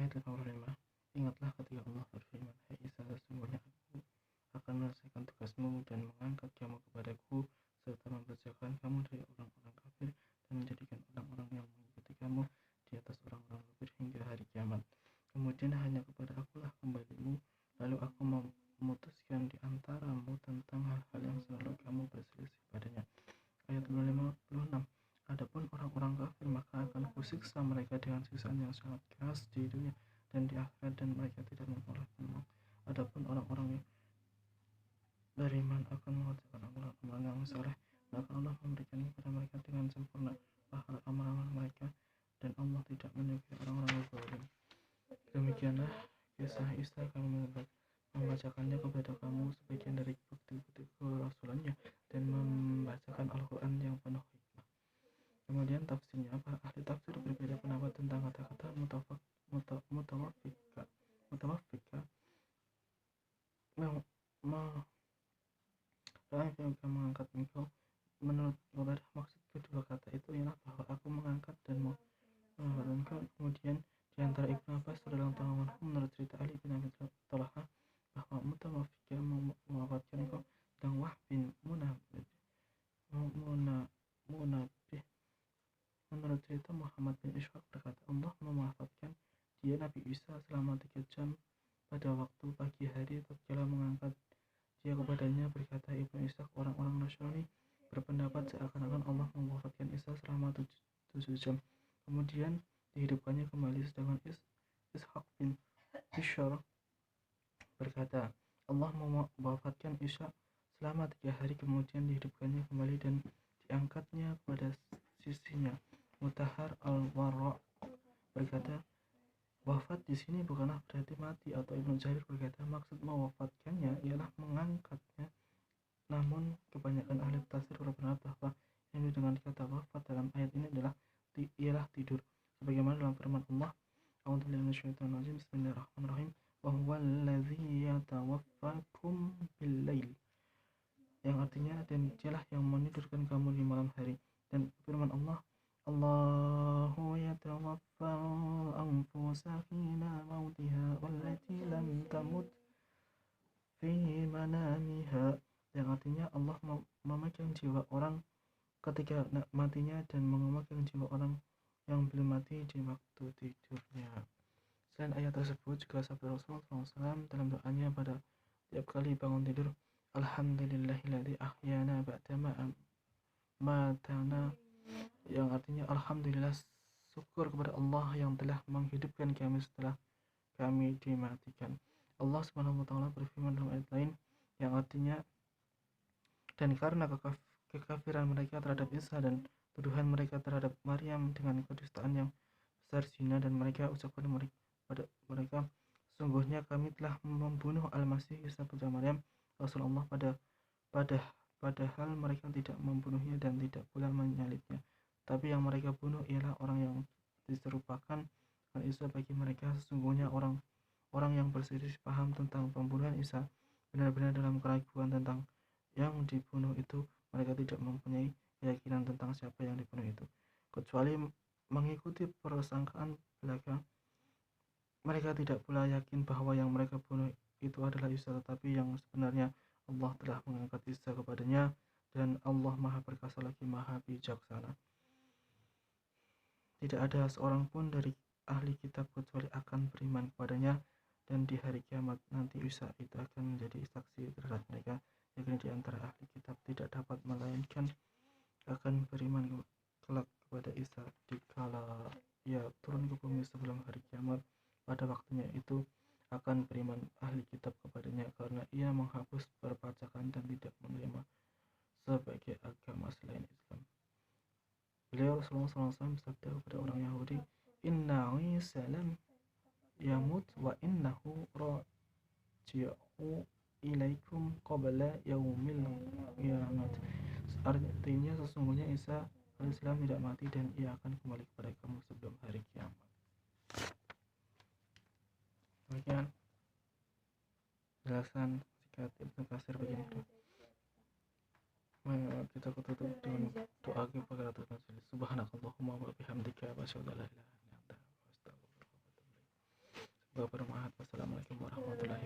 Ayat 85. Ingatlah ketika Allah berfirman, "Hai Isa, sesungguhnya aku akan menyelesaikan tugasmu dan mengangkat kamu kepadaku, serta membacakan kamu dari orang-orang kafir dan menjadikan orang-orang yang mengikuti kamu di atas orang-orang kafir hingga hari kiamat. Kemudian hanya kepada akulah kembalimu, lalu aku memutuskan di antaramu tentang hal-hal yang selalu kamu berselisih padanya." Ayat 56. Adapun orang-orang kafir, maka akan kusiksa mereka dengan siksaan yang sangat keras di dunia dan di akhirat, dan mereka tidak memperoleh penolong. Adapun orang-orang yang beriman akan mengerjakan amalan-amalan yang saleh, maka Allah memberikan kepada mereka dengan sempurna pahala amal-amal mereka, dan Allah tidak menyukai orang-orang zalim. Demikianlah kisah Isa. Kami membacakannya kepada kamu sebagian dari bukti-bukti kerasulannya dan membacakan Al-Quran yang penuh hikmah. Kemudian tafsirnya apa? Ahli tafsir berbeda pendapat tentang kata-kata mutawafika mengangkat engkau. Menurut Qatadah, maksud kedua kata itu ialah bahwa aku mengangkat dan mengangkat engkau. Kemudian di antara Ibnu Abbas radhiyallahu anhu, menurut cerita Ali bin Abi Thalab, bahwa mutawafika mewafatkan engkau, dan Wahb bin Munabih menurut cerita Muhammad bin Ishaq berkata, Allah mewafatkan dia Nabi Isa selama 3 jam pada waktu pagi hari tatkala mengangkat dia kepadanya. Berkata Ibnu Ishaq, orang-orang Nasrani berpendapat seakan-akan Allah mewafatkan Isa selama 7 jam, kemudian dihidupkannya kembali, sedangkan Ishaq bin Bishr berkata, Allah mewafatkan Isa selama 3 hari, kemudian dihidupkannya kembali dan diangkatnya kepada sisinya. Mutahhar al-Warraq berkata, wafat di sini bukanlah berarti mati. Atau Ibnu Jarir berkata, maksud mewafatkannya ialah mengangkatnya. Namun kebanyakan ahli tafsir berpendapat bahwa yang dengan kata wafat dalam ayat ini ialah tidur, sebagaimana dalam firman Allah, A'udzubillahi minasyaitonir rajim, Bismillahirrahmanirrahim, wa huwal ladzi yatawaffakum bil-lail, yang artinya, dan dialah yang menidurkan kamu di malam hari. Dan firman Allah, Allahu yatawaffal anfusa hina mautiha wallati lam tamut fi manamiha, yang artinya Allah memegang jiwa orang ketika matinya dan memegang jiwa orang yang belum mati di waktu tidurnya. Selain ayat tersebut juga sabda Rasulullah SAW dalam doanya pada tiap kali bangun tidur, Alhamdulillahilladzi ahyana ba'dama matana, yang artinya alhamdulillah, syukur kepada Allah yang telah menghidupkan kami setelah kami dimatikan. Allah Subhanahu wa taala berfirman dalam ayat lain yang artinya, dan karena kekafiran mereka terhadap Isa dan tuduhan mereka terhadap Maryam dengan kedustaan yang besar zina, dan mereka ucapkan pada mereka, sesungguhnya kami telah membunuh Al-Masih Isa putra Maryam Rasulullah, padahal mereka tidak membunuhnya dan tidak pula menyalibnya, tapi yang mereka bunuh ialah orang yang diserupakan dengan Isa bagi mereka. Sesungguhnya orang yang berselisih paham tentang pembunuhan Isa benar-benar dalam keraguan tentang yang dibunuh itu. Mereka tidak mempunyai keyakinan tentang siapa yang dibunuh itu, kecuali mengikuti persangkaan belaka. Mereka tidak pula yakin bahwa yang mereka bunuh itu adalah Isa, tetapi yang sebenarnya Allah telah mengangkat Isa kepadanya, dan Allah Maha Perkasa lagi Maha Bijaksana. Tidak ada seorang pun dari ahli kitab kecuali akan beriman kepadanya, dan di hari kiamat nanti Isa itu akan menjadi saksi terhadap mereka, yakni di antara ahli kitab tidak dapat melainkan akan beriman kelak kepada Isa dikala ia turun ke bumi sebelum hari kiamat. Pada waktunya itu akan beriman ahli kitab kepadanya, karena ia menghapus perpajakan dan tidak menerima sebagai agama selain Islam. Beliau Rasulullah SAW bersabda kepada orang Yahudi, Inna Isa lam yamut wa innahu raji'u ilaikum qabla yaumil qiyamah. Artinya, sesungguhnya Isa Al-Islam tidak mati dan ia akan kembali kepada kamu sebelum hari kiamat. Demikian penjelasan singkat Ibnu Katsir begini. Kita tutup dengan doa kepada Tuhan. Subhanakallahumma wa bihamdika, asyhadu an la ilaha illa anta, astaghfiruka wa atubu ilaik. wabarakatuh. Wassalamualaikum warahmatullahi